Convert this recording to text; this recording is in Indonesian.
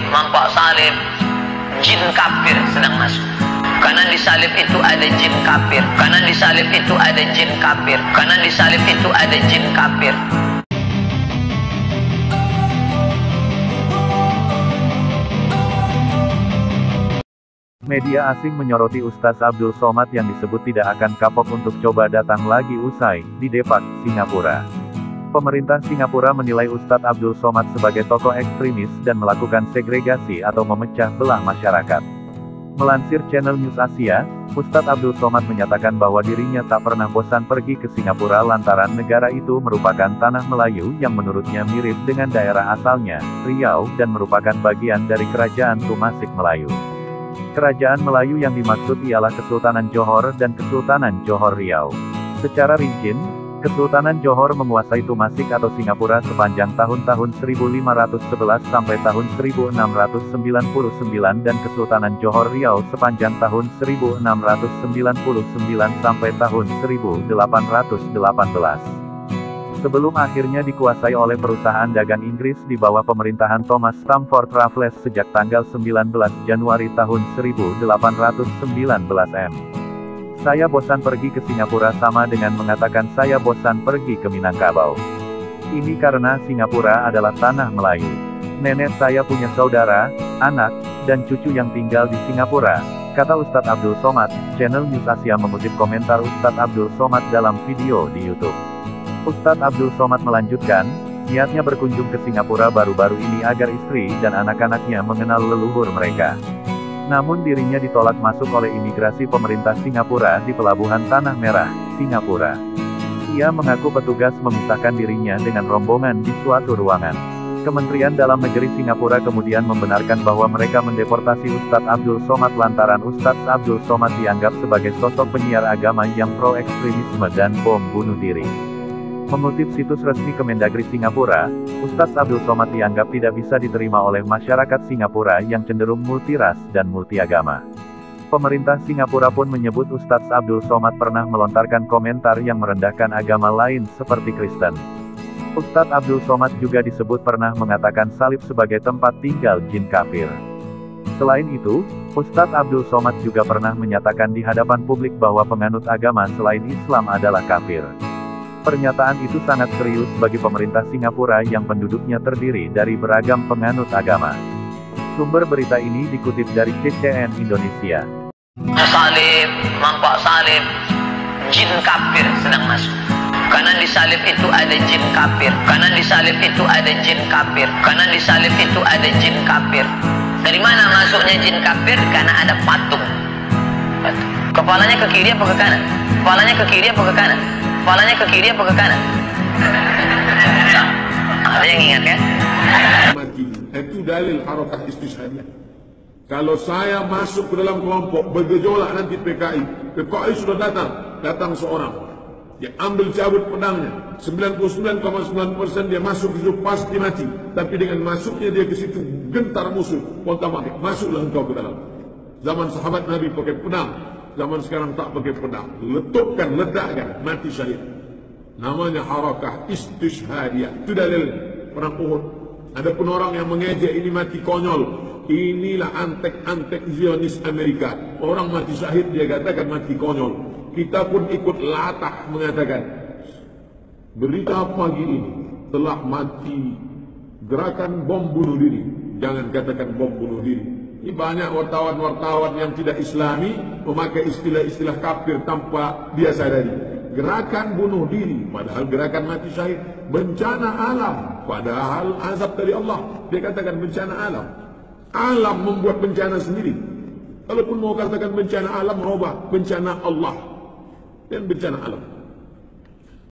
nampak salib, jin kafir sedang masuk. Kanan di salib itu ada jin kafir. Kanan di salib itu ada jin kafir. Kanan di salib itu ada jin kafir. Media asing menyoroti Ustadz Abdul Somad yang disebut tidak akan kapok untuk coba datang lagi usai di Depak, Singapura. Pemerintah Singapura menilai Ustadz Abdul Somad sebagai tokoh ekstremis dan melakukan segregasi atau memecah belah masyarakat. Melansir channel News Asia, Ustadz Abdul Somad menyatakan bahwa dirinya tak pernah bosan pergi ke Singapura lantaran negara itu merupakan tanah Melayu yang menurutnya mirip dengan daerah asalnya, Riau, dan merupakan bagian dari Kerajaan Tumasik Melayu. Kerajaan Melayu yang dimaksud ialah Kesultanan Johor dan Kesultanan Johor Riau. Secara rinci, Kesultanan Johor menguasai Tumasik atau Singapura sepanjang tahun-tahun 1511 sampai tahun 1699 dan Kesultanan Johor Riau sepanjang tahun 1699 sampai tahun 1818. Sebelum akhirnya dikuasai oleh perusahaan dagang Inggris di bawah pemerintahan Thomas Stamford Raffles sejak tanggal 19 Januari tahun 1819 m. Saya bosan pergi ke Singapura sama dengan mengatakan saya bosan pergi ke Minangkabau. Ini karena Singapura adalah tanah Melayu. Nenek saya punya saudara, anak, dan cucu yang tinggal di Singapura, kata Ustadz Abdul Somad. Channel News Asia mengutip komentar Ustadz Abdul Somad dalam video di YouTube. Ustadz Abdul Somad melanjutkan, niatnya berkunjung ke Singapura baru-baru ini agar istri dan anak-anaknya mengenal leluhur mereka. Namun dirinya ditolak masuk oleh imigrasi pemerintah Singapura di Pelabuhan Tanah Merah, Singapura. Ia mengaku petugas memisahkan dirinya dengan rombongan di suatu ruangan. Kementerian Dalam Negeri Singapura kemudian membenarkan bahwa mereka mendeportasi Ustadz Abdul Somad lantaran Ustadz Abdul Somad dianggap sebagai sosok penyiar agama yang pro-ekstremisme dan bom bunuh diri. Mengutip situs resmi Kemendagri Singapura, Ustadz Abdul Somad dianggap tidak bisa diterima oleh masyarakat Singapura yang cenderung multiras dan multiagama. Pemerintah Singapura pun menyebut Ustadz Abdul Somad pernah melontarkan komentar yang merendahkan agama lain seperti Kristen. Ustadz Abdul Somad juga disebut pernah mengatakan salib sebagai tempat tinggal jin kafir. Selain itu, Ustadz Abdul Somad juga pernah menyatakan di hadapan publik bahwa penganut agama selain Islam adalah kafir. Pernyataan itu sangat serius bagi pemerintah Singapura yang penduduknya terdiri dari beragam penganut agama. Sumber berita ini dikutip dari CCN Indonesia. Salib, nampak salib, jin kafir sedang masuk. Kanan di salib itu ada jin kafir. Kanan di salib itu ada jin kafir. Kanan di salib itu ada jin kafir. Dari mana masuknya jin kafir? Karena ada patung. Kepalanya ke kiri apa ke kanan? Kepalanya ke kiri apa ke kanan? Kepalanya ke kiri apa ke kanan? Ada yang ingat kan? Itu dalil harakah istishhadiyah. Kalau saya masuk ke dalam kelompok bergejolak nanti PKI sudah datang seorang. Dia ambil cabut pedangnya. 99,9% dia masuk ke situ pasti mati. Tapi dengan masuknya dia ke situ gentar musuh. Otomatis masuklah engkau ke dalam. Zaman sahabat Nabi pakai pedang. Zaman sekarang tak pakai pedang. Letupkan, ledakkan, mati syahid. Namanya harakah istishhadiyah. Itu dalil perang Uhud. Ada pun orang yang mengejek ini mati konyol. Inilah antek-antek Zionis Amerika. Orang mati syahid dia katakan mati konyol. Kita pun ikut latah mengatakan berita pagi ini telah mati gerakan bom bunuh diri. Jangan katakan bom bunuh diri. Ini banyak wartawan-wartawan yang tidak Islami memakai istilah-istilah kafir tanpa dia sadari. Gerakan bunuh diri, padahal gerakan mati syahid. Bencana alam, padahal azab dari Allah. Dia katakan bencana alam. Alam membuat bencana sendiri. Kalaupun mau katakan bencana alam, robah bencana Allah dan bencana alam.